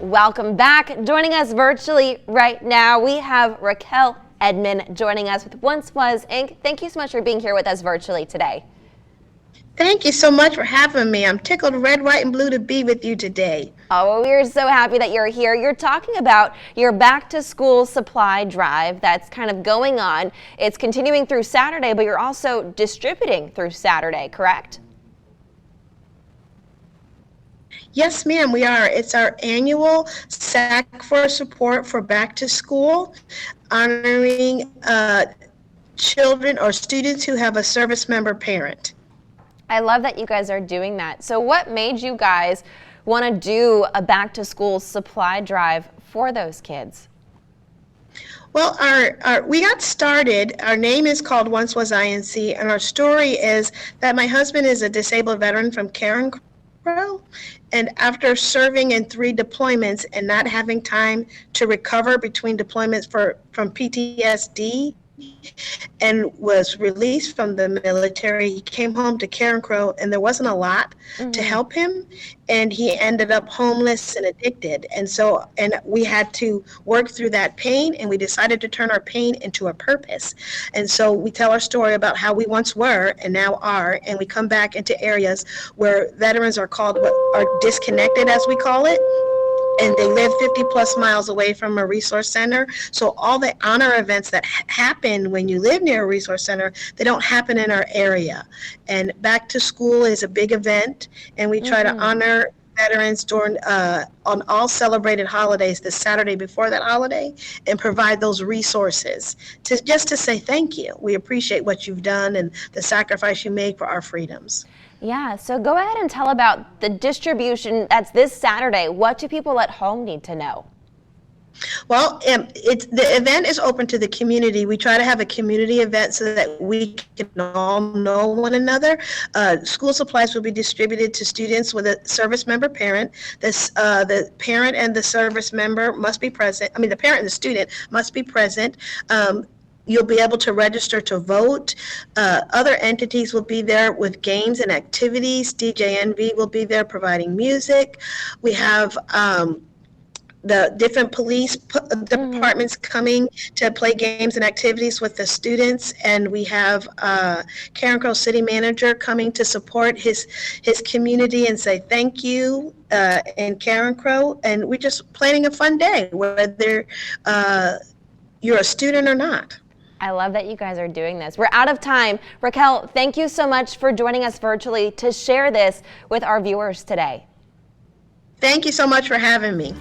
Welcome back. Joining us virtually right now, we have Racquel Edmond joining us with Once Was Inc. Thank you so much for being here with us virtually today. Thank you so much for having me. I'm tickled red, white, and blue to be with you today. Oh, well, we're so happy that you're here. You're talking about your back to school supply drive that's kind of going on. It's continuing through Saturday, but you're also distributing through Saturday, correct? Yes, ma'am, we are. It's our annual Sack for Support for Back to School, honoring children or students who have a service member parent. I love that you guys are doing that. So what made you guys want to do a back to school supply drive for those kids? Well, we got started. Our name is called Once Was INC, and our story is that my husband is a disabled veteran from Karen Crow, and after serving in 3 deployments and not having time to recover between deployments from PTSD, and was released from the military. He came home to Karen Crow, and there wasn't a lot to help him, and he ended up homeless and addicted. And we had to work through that pain, and we decided to turn our pain into a purpose. And so we tell our story about how we once were and now are, and we come back into areas where veterans are disconnected, as we call it, and they live 50 plus miles away from a resource center. So all the honor events that happen when you live near a resource center, they don't happen in our area. And back to school is a big event, and we try to honor veterans during on all celebrated holidays the Saturday before that holiday, and provide those resources to say thank you. We appreciate what you've done and the sacrifice you make for our freedoms. Yeah, so go ahead and tell about the distribution that's this Saturday. What do people at home need to know? Well, the event is open to the community. We try to have a community event so that we can all know one another. School supplies will be distributed to students with a service member parent. The parent and the service member must be present. I mean, the parent and the student must be present. You'll be able to register to vote. Other entities will be there with games and activities. DJ Envy will be there providing music. We have the different police departments coming to play games and activities with the students, and we have Karen Crow City Manager coming to support his community and say thank you in Karen Crow, and we're just planning a fun day, whether you're a student or not. I love that you guys are doing this. We're out of time. Racquel, thank you so much for joining us virtually to share this with our viewers today. Thank you so much for having me.